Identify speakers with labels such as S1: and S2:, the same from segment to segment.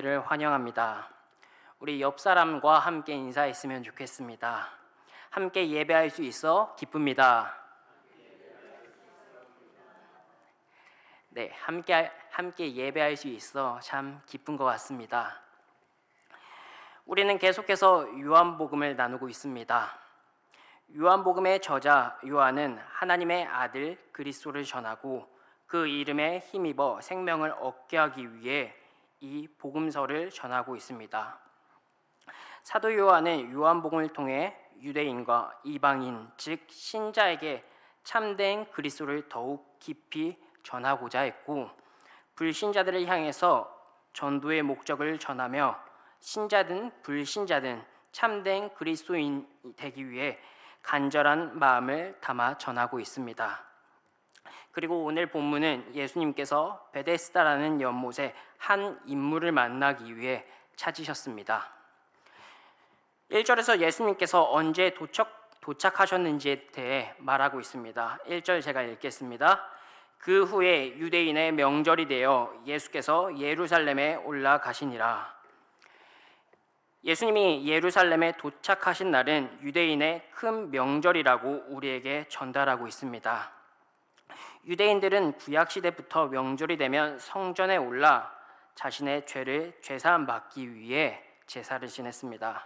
S1: 여러분들을 환영합니다. 우리 옆 사람과 함께 인사했으면 좋겠습니다. 함께 예배할 수 있어 기쁩니다. 네, 함께 예배할 수 있어 참 기쁜 것 같습니다. 우리는 계속해서 요한복음을 나누고 있습니다. 요한복음의 저자 요한은 하나님의 아들 그리스도를 전하고 그 이름에 힘입어 생명을 얻게 하기 위해 이 복음서를 전하고 있습니다. 사도 요한은 요한복음을 통해 유대인과 이방인, 즉 신자에게 참된 그리스도를 더욱 깊이 전하고자 했고, 불신자들을 향해서 전도의 목적을 전하며 신자든 불신자든 참된 그리스도인이 되기 위해 간절한 마음을 담아 전하고 있습니다. 그리고 오늘 본문은 예수님께서 베데스다라는 연못에 한 인물을 만나기 위해 찾으셨습니다. 1절에서 예수님께서 언제 도착하셨는지에 대해 말하고 있습니다. 1절 제가 읽겠습니다. 그 후에 유대인의 명절이 되어 예수께서 예루살렘에 올라가시니라. 예수님이 예루살렘에 도착하신 날은 유대인의 큰 명절이라고 우리에게 전달하고 있습니다. 유대인들은 구약시대부터 명절이 되면 성전에 올라 자신의 죄를 죄사함 받기 위해 제사를 지냈습니다.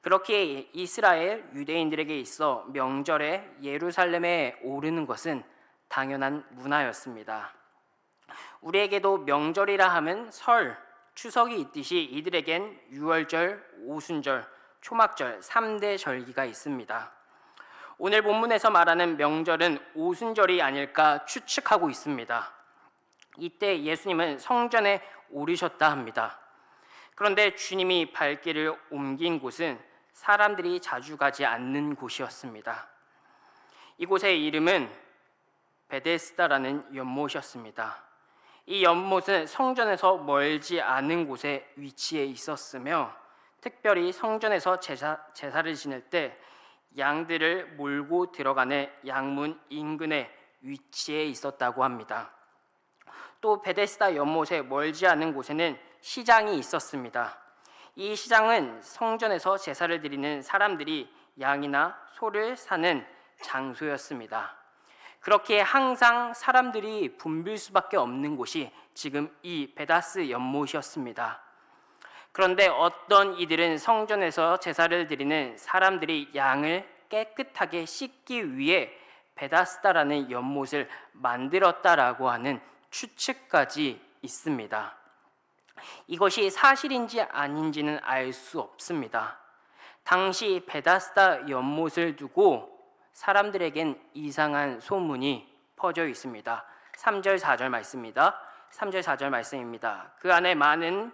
S1: 그렇게 이스라엘 유대인들에게 있어 명절에 예루살렘에 오르는 것은 당연한 문화였습니다. 우리에게도 명절이라 하면 설, 추석이 있듯이 이들에겐 유월절, 오순절, 초막절 3대 절기가 있습니다. 오늘 본문에서 말하는 명절은 오순절이 아닐까 추측하고 있습니다. 이때 예수님은 성전에 오르셨다 합니다. 그런데 주님이 발길을 옮긴 곳은 사람들이 자주 가지 않는 곳이었습니다. 이곳의 이름은 베데스다라는 연못이었습니다. 이 연못은 성전에서 멀지 않은 곳에 위치해 있었으며 특별히 성전에서 제사를 지낼 때 양들을 몰고 들어가는 양문 인근에 위치해 있었다고 합니다. 또 베데스다 연못에 멀지 않은 곳에는 시장이 있었습니다. 이 시장은 성전에서 제사를 드리는 사람들이 양이나 소를 사는 장소였습니다. 그렇게 항상 사람들이 붐빌 수밖에 없는 곳이 지금 이 베다스 연못이었습니다. 그런데 어떤 이들은 성전에서 제사를 드리는 사람들이 양을 깨끗하게 씻기 위해 베다스다라는 연못을 만들었다라고 하는 추측까지 있습니다. 이것이 사실인지 아닌지는 알 수 없습니다. 당시 베다스다 연못을 두고 사람들에겐 이상한 소문이 퍼져 있습니다. 3절 4절 말씀입니다. 3절 4절 말씀입니다. 그 안에 많은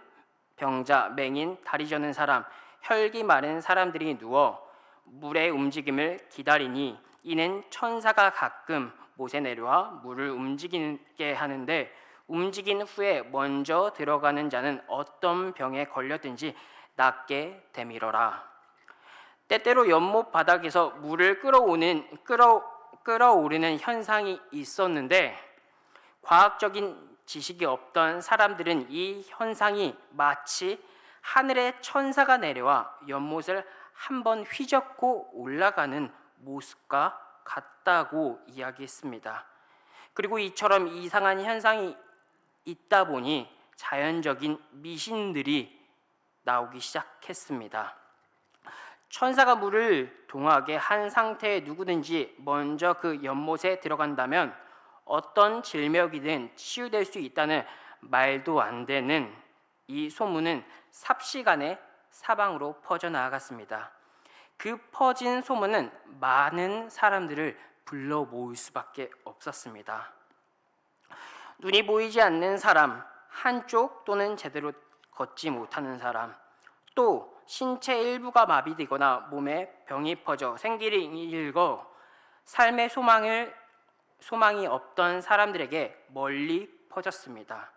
S1: 병자, 맹인, 다리 저는 사람, 혈기 마른 사람들이 누워 물의 움직임을 기다리니 이는 천사가 가끔 못에 내려와 물을 움직이게 하는데 움직인 후에 먼저 들어가는 자는 어떤 병에 걸렸든지 낫게 되밀어라. 때때로 연못 바닥에서 물을 끌어오르는 현상이 있었는데 과학적인 지식이 없던 사람들은 이 현상이 마치 하늘의 천사가 내려와 연못을 한번 휘젓고 올라가는 모습과 같다고 이야기했습니다. 그리고 이처럼 이상한 현상이 있다 보니 자연적인 미신들이 나오기 시작했습니다. 천사가 물을 동하게 한 상태에 누구든지 먼저 그 연못에 들어간다면 어떤 질병이든 치유될 수 있다는 말도 안 되는 이 소문은 삽시간에 사방으로 퍼져나갔습니다. 그 퍼진 소문은 많은 사람들을 불러 모을 수밖에 없었습니다. 눈이 보이지 않는 사람, 한쪽 또는 제대로 걷지 못하는 사람, 또 신체 일부가 마비되거나 몸에 병이 퍼져 생기를 잃고 삶의 소망이 없던 사람들에게 멀리 퍼졌습니다.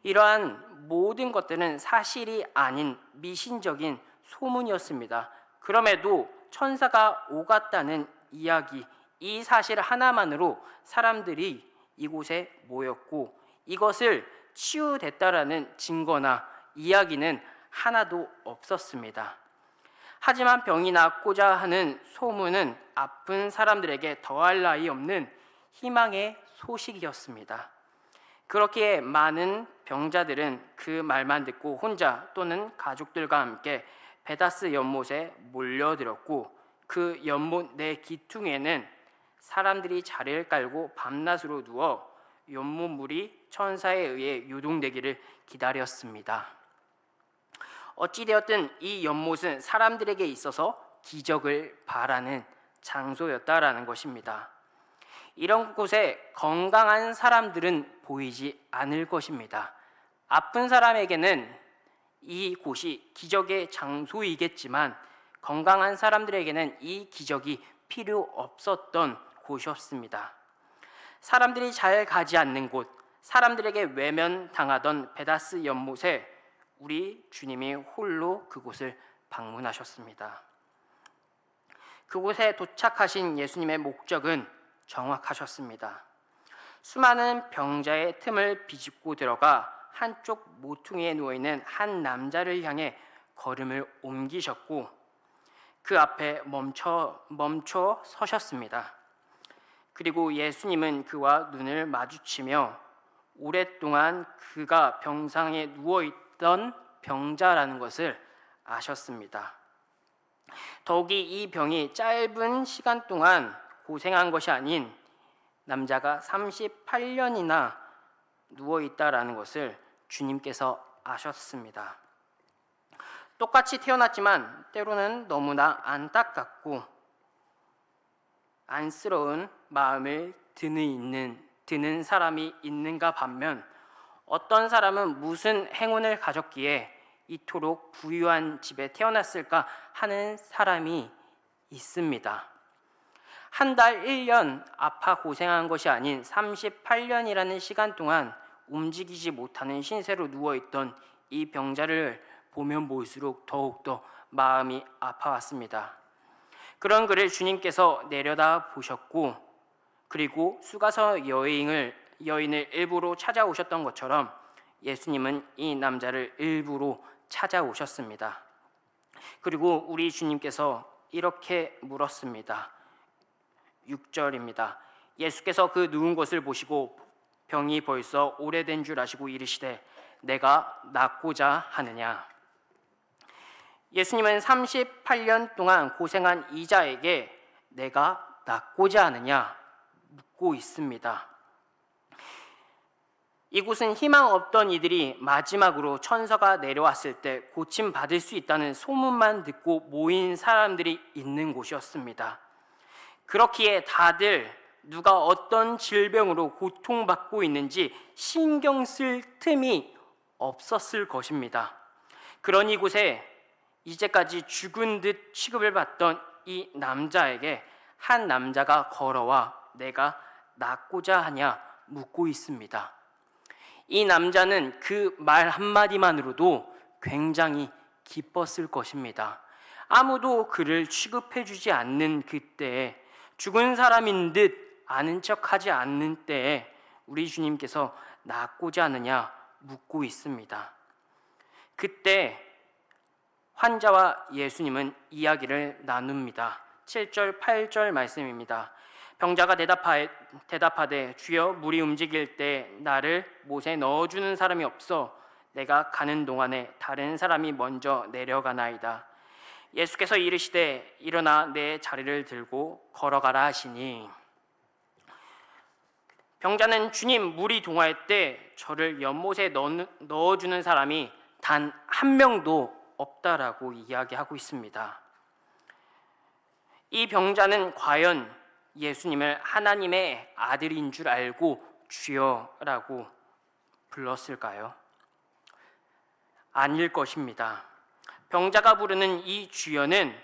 S1: 이러한 모든 것들은 사실이 아닌 미신적인 소문이었습니다. 그럼에도 천사가 오갔다는 이야기, 이 사실 하나만으로 사람들이 이곳에 모였고 이것을 치유됐다라는 증거나 이야기는 하나도 없었습니다. 하지만 병이 낫고자 하는 소문은 아픈 사람들에게 더할 나위 없는 희망의 소식이었습니다. 그렇기에 많은 병자들은 그 말만 듣고 혼자 또는 가족들과 함께 베다스 연못에 몰려들었고, 그 연못 내 기퉁에는 사람들이 자리를 깔고 밤낮으로 누워 연못물이 천사에 의해 유동되기를 기다렸습니다. 어찌되었든 이 연못은 사람들에게 있어서 기적을 바라는 장소였다라는 것입니다. 이런 곳에 건강한 사람들은 보이지 않을 것입니다. 아픈 사람에게는 이곳이 기적의 장소이겠지만 건강한 사람들에게는 이 기적이 필요 없었던 곳이었습니다. 사람들이 잘 가지 않는 곳, 사람들에게 외면당하던 베다스 연못에 우리 주님이 홀로 그곳을 방문하셨습니다. 그곳에 도착하신 예수님의 목적은 정확하셨습니다. 수많은 병자의 틈을 비집고 들어가 한쪽 모퉁이에 누워있는 한 남자를 향해 걸음을 옮기셨고, 그 앞에 멈춰 서셨습니다. 그리고 예수님은 그와 눈을 마주치며 오랫동안 그가 병상에 누워있던 병자라는 것을 아셨습니다. 더욱이 이 병이 짧은 시간 동안 고생한 것이 아닌 남자가 38년이나 누워있다라는 것을 주님께서 아셨습니다. 똑같이 태어났지만 때로는 너무나 안타깝고 안쓰러운 마음을 드는 사람이 있는가 반면, 어떤 사람은 무슨 행운을 가졌기에 이토록 부유한 집에 태어났을까 하는 사람이 있습니다. 한 달, 1년 아파 고생한 것이 아닌 38년이라는 시간 동안 움직이지 못하는 신세로 누워있던 이 병자를 보면 볼수록 더욱더 마음이 아파왔습니다. 그런 그를 주님께서 내려다 보셨고, 그리고 수가서 여인을 일부러 찾아오셨던 것처럼 예수님은 이 남자를 일부러 찾아오셨습니다. 그리고 우리 주님께서 이렇게 물었습니다. 6절입니다. 예수께서 그 누운 것을 보시고 병이 벌써 오래된 줄 아시고 이르시되 내가 낫고자 하느냐. 예수님은 38년 동안 고생한 이자에게 내가 낫고자 하느냐 묻고 있습니다. 이곳은 희망 없던 이들이 마지막으로 천사가 내려왔을 때 고침받을 수 있다는 소문만 듣고 모인 사람들이 있는 곳이었습니다. 그렇기에 다들 누가 어떤 질병으로 고통받고 있는지 신경 쓸 틈이 없었을 것입니다. 그런 이곳에 이제까지 죽은 듯 취급을 받던 이 남자에게 한 남자가 걸어와 내가 낫고자 하냐 묻고 있습니다. 이 남자는 그 말 한마디만으로도 굉장히 기뻤을 것입니다. 아무도 그를 취급해주지 않는 그때에, 죽은 사람인 듯 아는 척하지 않는 때에 우리 주님께서 낫고자 하느냐 묻고 있습니다. 그때 환자와 예수님은 이야기를 나눕니다. 7절, 8절 말씀입니다. 병자가 대답하되 주여 물이 움직일 때 나를 못에 넣어주는 사람이 없어 내가 가는 동안에 다른 사람이 먼저 내려가나이다. 예수께서 이르시되 일어나 내 자리를 들고 걸어가라 하시니, 병자는 주님 물이 동할 때 저를 연못에 넣어주는 사람이 단 한 명도 없다라고 이야기하고 있습니다. 이 병자는 과연 예수님을 하나님의 아들인 줄 알고 주여라고 불렀을까요? 아닐 것입니다. 병자가 부르는 이 주여는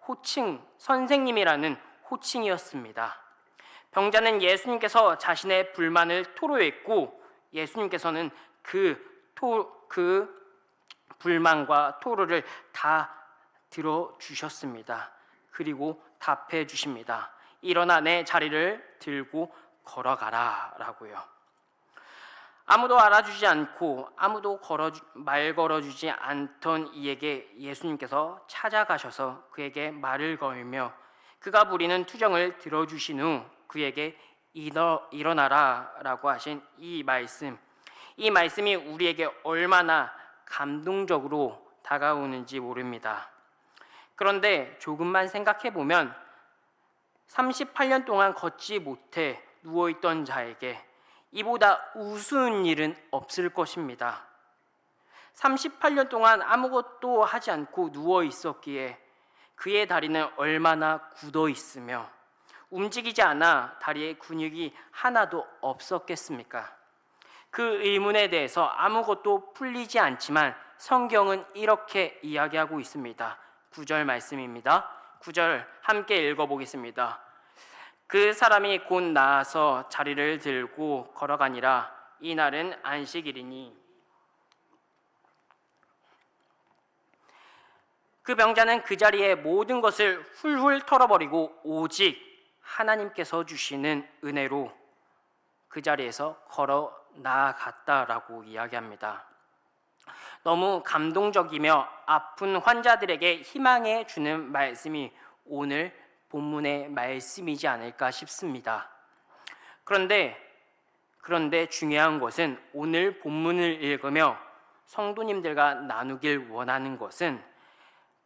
S1: 호칭, 선생님이라는 호칭이었습니다. 병자는 예수님께서 자신의 불만을 토로했고 예수님께서는 그 불만과 토로를 다 들어주셨습니다. 그리고 답해 주십니다. 일어나 내 자리를 들고 걸어가라 라고요. 아무도 알아주지 않고 아무도 말 걸어주지 않던 이에게 예수님께서 찾아가셔서 그에게 말을 걸며 그가 부리는 투정을 들어주신 후 그에게 일어나라 라고 하신 이 말씀이 우리에게 얼마나 감동적으로 다가오는지 모릅니다. 그런데 조금만 생각해 보면 38년 동안 걷지 못해 누워있던 자에게 이보다 우스운 일은 없을 것입니다. 38년 동안 아무것도 하지 않고 누워 있었기에 그의 다리는 얼마나 굳어 있으며 움직이지 않아 다리에 근육이 하나도 없었겠습니까? 그 의문에 대해서 아무것도 풀리지 않지만 성경은 이렇게 이야기하고 있습니다. 9절 말씀입니다. 9절 함께 읽어보겠습니다. 그 사람이 곧 나아서 자리를 들고 걸어가니라. 이날은 안식일이니 그 병자는 그 자리에 모든 것을 훌훌 털어버리고 오직 하나님께서 주시는 은혜로 그 자리에서 걸어 나아갔다라고 이야기합니다. 너무 감동적이며 아픈 환자들에게 희망해 주는 말씀이 오늘 본문의 말씀이지 않을까 싶습니다. 그런데 중요한 것은 오늘 본문을 읽으며 성도님들과 나누길 원하는 것은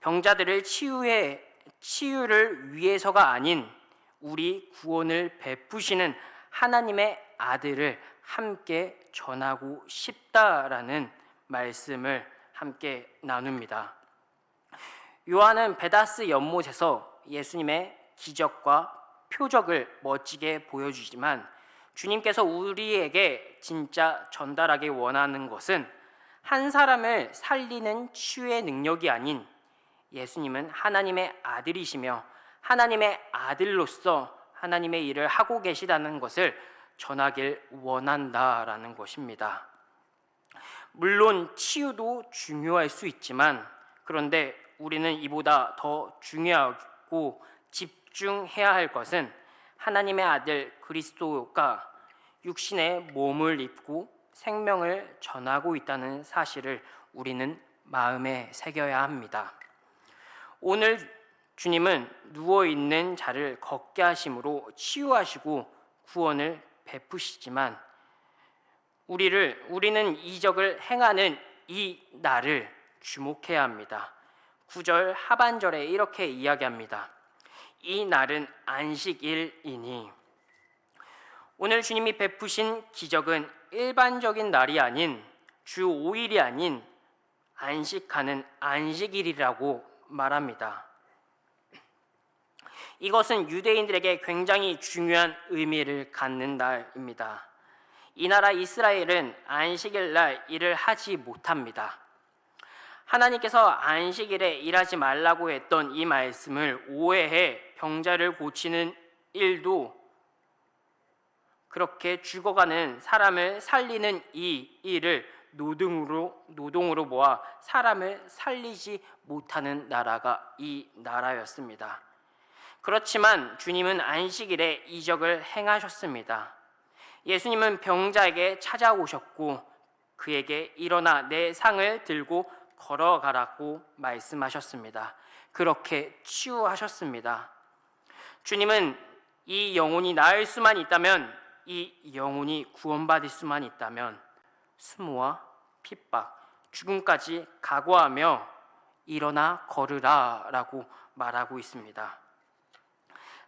S1: 병자들을 치유를 위해서가 아닌 우리 구원을 베푸시는 하나님의 아들을 함께 전하고 싶다라는 말씀을 함께 나눕니다. 요한은 베다스 연못에서 예수님의 기적과 표적을 멋지게 보여주지만 주님께서 우리에게 진짜 전달하기 원하는 것은 한 사람을 살리는 치유의 능력이 아닌 예수님은 하나님의 아들이시며 하나님의 아들로서 하나님의 일을 하고 계시다는 것을 전하길 원한다라는 것입니다. 물론 치유도 중요할 수 있지만 그런데 우리는 이보다 더 중요하고 집중해야 할 것은 하나님의 아들 그리스도가 육신의 몸을 입고 생명을 전하고 있다는 사실을 우리는 마음에 새겨야 합니다. 오늘 주님은 누워있는 자를 걷게 하심으로 치유하시고 구원을 베푸시지만 우리는 이적을 행하는 이 날을 주목해야 합니다. 9절 하반절에 이렇게 이야기합니다. 이 날은 안식일이니 오늘 주님이 베푸신 기적은 일반적인 날이 아닌 주 5일이 아닌 안식하는 안식일이라고 말합니다. 이것은 유대인들에게 굉장히 중요한 의미를 갖는 날입니다. 이 나라 이스라엘은 안식일 날 일을 하지 못합니다. 하나님께서 안식일에 일하지 말라고 했던 이 말씀을 오해해 병자를 고치는 일도 그렇게 죽어가는 사람을 살리는 이 일을 노동으로 모아 사람을 살리지 못하는 나라가 이 나라였습니다. 그렇지만 주님은 안식일에 이적을 행하셨습니다. 예수님은 병자에게 찾아오셨고 그에게 일어나 내 상을 들고 걸어가라고 말씀하셨습니다. 그렇게 치유하셨습니다. 주님은 이 영혼이 나을 수만 있다면, 이 영혼이 구원받을 수만 있다면 수모와 핍박, 죽음까지 각오하며 일어나 걸으라 라고 말하고 있습니다.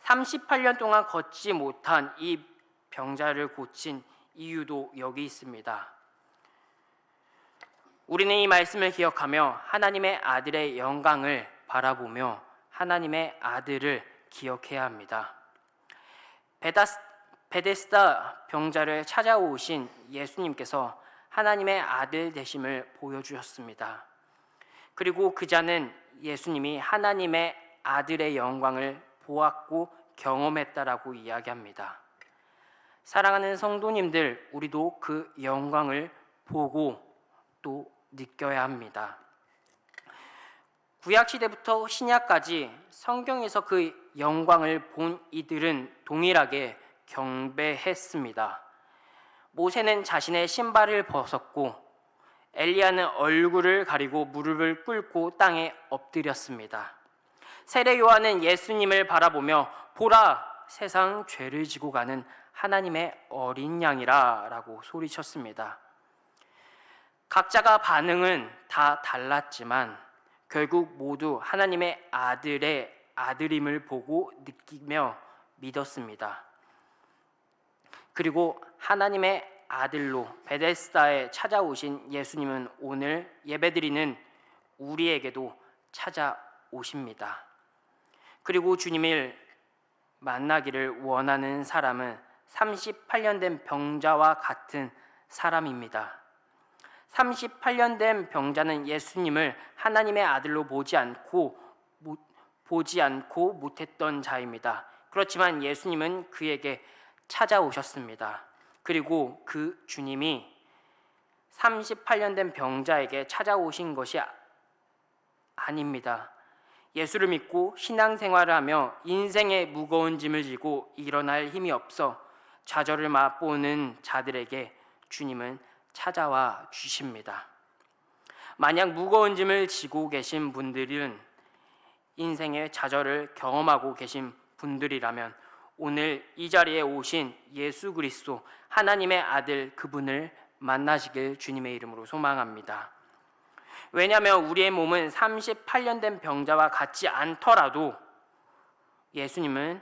S1: 38년 동안 걷지 못한 이 병자를 고친 이유도 여기 있습니다. 우리는 이 말씀을 기억하며 하나님의 아들의 영광을 바라보며 하나님의 아들을 기억해야 합니다. 베데스다 병자를 찾아오신 예수님께서 하나님의 아들 되심을 보여주셨습니다. 그리고 그 자는 예수님이 하나님의 아들의 영광을 보았고 경험했다라고 이야기합니다. 사랑하는 성도님들, 우리도 그 영광을 보고 또 느껴야 합니다. 구약시대부터 신약까지 성경에서 그 영광을 본 이들은 동일하게 경배했습니다. 모세는 자신의 신발을 벗었고 엘리야는 얼굴을 가리고 무릎을 꿇고 땅에 엎드렸습니다. 세례 요한은 예수님을 바라보며 보라, 세상 죄를 지고 가는 하나님의 어린 양이라 라고 소리쳤습니다. 각자가 반응은 다 달랐지만 결국 모두 하나님의 아들의 아들임을 보고 느끼며 믿었습니다. 그리고 하나님의 아들로 베데스다에 찾아오신 예수님은 오늘 예배드리는 우리에게도 찾아오십니다. 그리고 주님을 만나기를 원하는 사람은 38년 된 병자와 같은 사람입니다. 38년 된 병자는 예수님을 하나님의 아들로 보지 않고 못했던 자입니다. 그렇지만 예수님은 그에게 찾아오셨습니다. 그리고 그 주님이 38년 된 병자에게 찾아오신 것이 아닙니다. 예수를 믿고 신앙생활을 하며 인생의 무거운 짐을 지고 일어날 힘이 없어 좌절을 맛보는 자들에게 주님은 찾아와 주십니다. 만약 무거운 짐을 지고 계신 분들은 인생의 좌절을 경험하고 계신 분들이라면 오늘 이 자리에 오신 예수 그리스도 하나님의 아들 그분을 만나시길 주님의 이름으로 소망합니다. 왜냐하면 우리의 몸은 38년 된 병자와 같지 않더라도 예수님은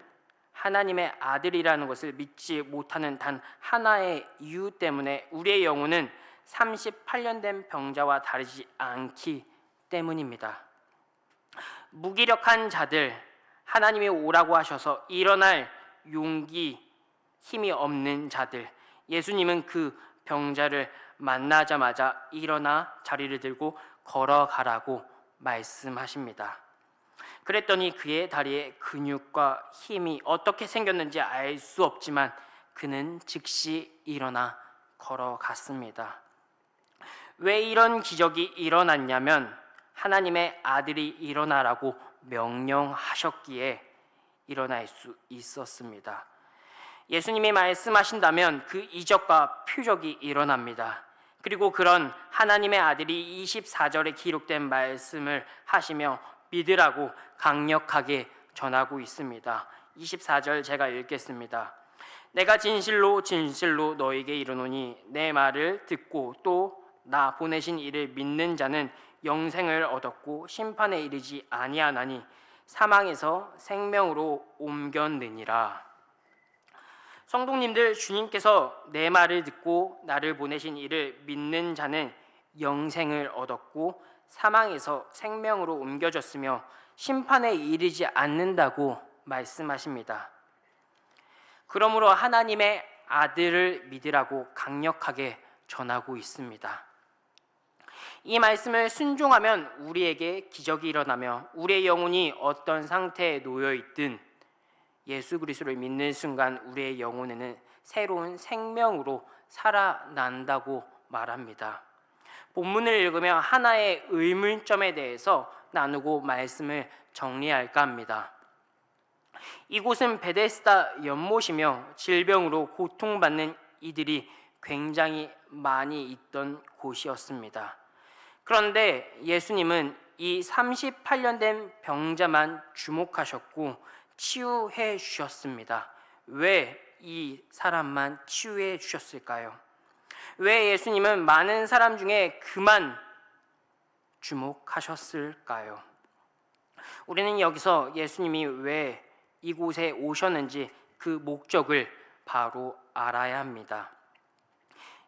S1: 하나님의 아들이라는 것을 믿지 못하는 단 하나의 이유 때문에 우리의 영혼은 38년 된 병자와 다르지 않기 때문입니다. 무기력한 자들, 하나님이 오라고 하셔서 일어날 용기, 힘이 없는 자들, 예수님은 그 병자를 만나자마자 일어나 자리를 들고 걸어가라고 말씀하십니다. 그랬더니 그의 다리에 근육과 힘이 어떻게 생겼는지 알 수 없지만 그는 즉시 일어나 걸어갔습니다. 왜 이런 기적이 일어났냐면 하나님의 아들이 일어나라고 명령하셨기에 일어날 수 있었습니다. 예수님이 말씀하신다면 그 이적과 표적이 일어납니다. 그리고 그런 하나님의 아들이 24절에 기록된 말씀을 하시며 믿으라고 강력하게 전하고 있습니다. 24절 제가 읽겠습니다. 내가 진실로 진실로 너에게 이르노니 내 말을 듣고 또 나 보내신 이를 믿는 자는 영생을 얻었고 심판에 이르지 아니하나니 사망에서 생명으로 옮겼느니라. 성도님들, 주님께서 내 말을 듣고 나를 보내신 이를 믿는 자는 영생을 얻었고 사망에서 생명으로 옮겨졌으며 심판에 이르지 않는다고 말씀하십니다. 그러므로 하나님의 아들을 믿으라고 강력하게 전하고 있습니다. 이 말씀을 순종하면 우리에게 기적이 일어나며 우리의 영혼이 어떤 상태에 놓여 있든 예수 그리스도를 믿는 순간 우리의 영혼에는 새로운 생명으로 살아난다고 말합니다. 본문을 읽으며 하나의 의문점에 대해서 나누고 말씀을 정리할까 합니다. 이곳은 베데스다 연못이며 질병으로 고통받는 이들이 굉장히 많이 있던 곳이었습니다. 그런데 예수님은 이 38년 된 병자만 주목하셨고 치유해 주셨습니다. 왜 이 사람만 치유해 주셨을까요? 왜 예수님은 많은 사람 중에 그만 주목하셨을까요? 우리는 여기서 예수님이 왜 이곳에 오셨는지 그 목적을 바로 알아야 합니다.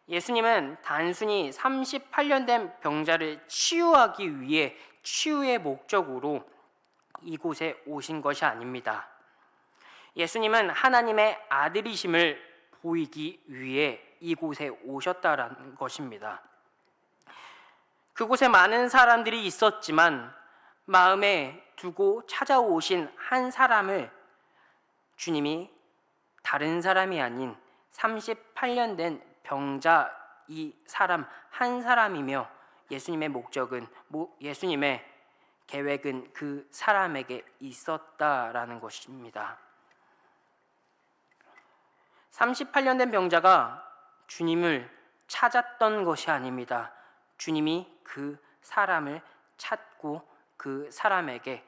S1: 예수님은 단순히 38년 된 병자를 치유하기 위해 치유의 목적으로 이곳에 오신 것이 아닙니다. 예수님은 하나님의 아들이심을 보이기 위해 이곳에 오셨다라는 것입니다. 그곳에 많은 사람들이 있었지만 마음에 두고 찾아오신 한 사람을 주님이 다른 사람이 아닌 38년 된 병자 이 사람 한 사람이며 예수님의 목적은 예수님의 계획은 그 사람에게 있었다라는 것입니다. 38년 된 병자가 주님을 찾았던 것이 아닙니다. 주님이 그 사람을 찾고 그 사람에게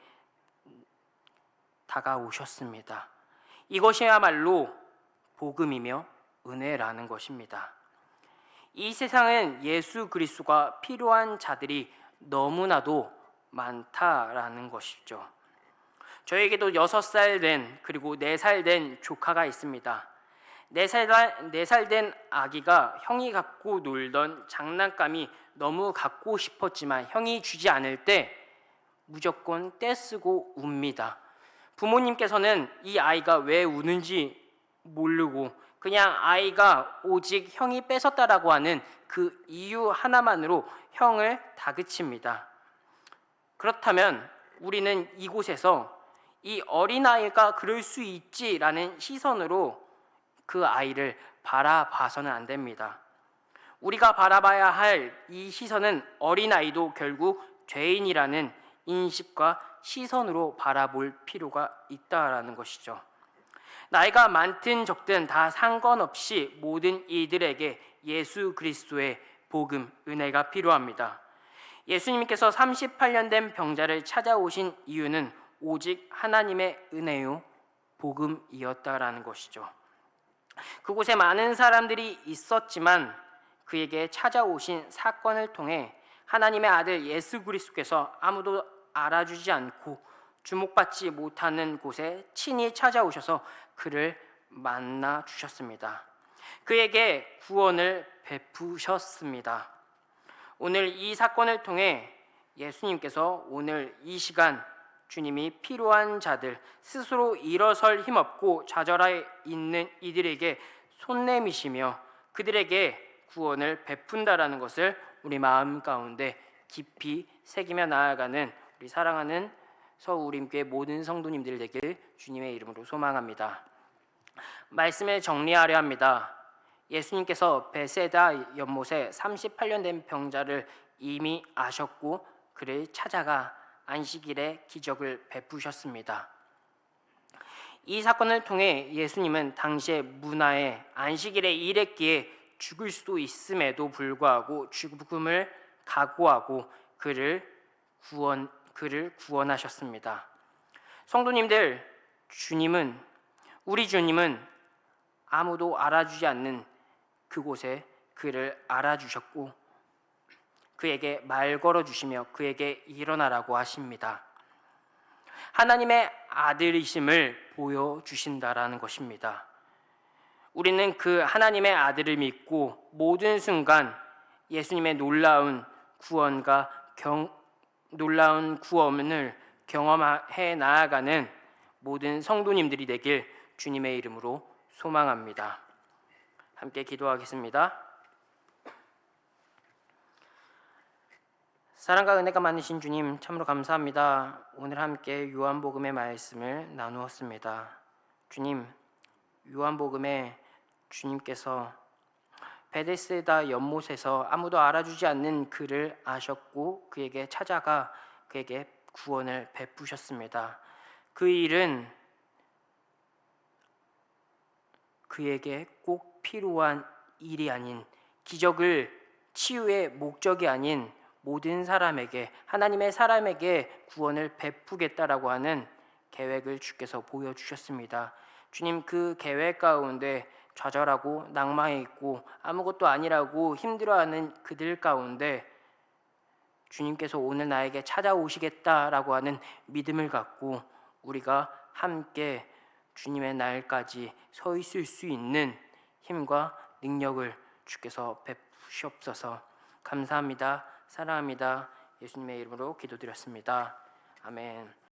S1: 다가오셨습니다. 이것이야말로 복음이며 은혜라는 것입니다. 이 세상은 예수 그리스도가 필요한 자들이 너무나도 많다라는 것이죠. 저에게도 6살 된 그리고 4살 된 조카가 있습니다. 4살 된 아기가 형이 갖고 놀던 장난감이 너무 갖고 싶었지만 형이 주지 않을 때 무조건 떼쓰고 웁니다. 부모님께서는 이 아이가 왜 우는지 모르고 그냥 아이가 오직 형이 뺏었다라고 하는 그 이유 하나만으로 형을 다그칩니다. 그렇다면 우리는 이곳에서 이 어린아이가 그럴 수 있지라는 시선으로 그 아이를 바라봐서는 안 됩니다. 우리가 바라봐야 할 이 시선은 어린아이도 결국 죄인이라는 인식과 시선으로 바라볼 필요가 있다라는 것이죠. 나이가 많든 적든 다 상관없이 모든 이들에게 예수 그리스도의 복음, 은혜가 필요합니다. 예수님께서 38년 된 병자를 찾아오신 이유는 오직 하나님의 은혜요, 복음이었다라는 것이죠. 그곳에 많은 사람들이 있었지만 그에게 찾아오신 사건을 통해 하나님의 아들 예수 그리스도께서 아무도 알아주지 않고 주목받지 못하는 곳에 친히 찾아오셔서 그를 만나 주셨습니다. 그에게 구원을 베푸셨습니다. 오늘 이 사건을 통해 예수님께서 오늘 이 시간 주님이 필요한 자들, 스스로 일어설 힘없고 좌절해 있는 이들에게 손 내미시며 그들에게 구원을 베푼다라는 것을 우리 마음 가운데 깊이 새기며 나아가는 우리 사랑하는 서울림교회 모든 성도님들 되길 주님의 이름으로 소망합니다. 말씀을 정리하려 합니다. 예수님께서 베세다 연못에 38년 된 병자를 이미 아셨고 그를 찾아가 안식일에 기적을 베푸셨습니다. 이 사건을 통해 예수님은 당시의 문화에 안식일에 일했기에 죽을 수도 있음에도 불구하고 죽음을 각오하고 그를 구원하셨습니다. 성도님들, 우리 주님은 아무도 알아주지 않는 그곳에 그를 알아주셨고 그에게 말 걸어주시며 그에게 일어나라고 하십니다. 하나님의 아들이심을 보여주신다라는 것입니다. 우리는 그 하나님의 아들을 믿고 모든 순간 예수님의 놀라운 구원을 경험해 나아가는 모든 성도님들이 되길 주님의 이름으로 소망합니다. 함께 기도하겠습니다. 사랑과 은혜가 많으신 주님 참으로 감사합니다. 오늘 함께 요한복음의 말씀을 나누었습니다. 주님, 요한복음에 주님께서 베데스다 연못에서 아무도 알아주지 않는 그를 아셨고 그에게 찾아가 그에게 구원을 베푸셨습니다. 그 일은 그에게 꼭 필요한 일이 아닌 기적을 치유의 목적이 아닌 모든 사람에게 하나님의 사람에게 구원을 베푸겠다라고 하는 계획을 주께서 보여주셨습니다. 주님, 그 계획 가운데 좌절하고 낙망해 있고 아무것도 아니라고 힘들어하는 그들 가운데 주님께서 오늘 나에게 찾아오시겠다라고 하는 믿음을 갖고 우리가 함께 주님의 날까지 서 있을 수 있는 힘과 능력을 주께서 베푸시옵소서. 감사합니다. 사랑합니다. 예수님의 이름으로 기도드렸습니다. 아멘.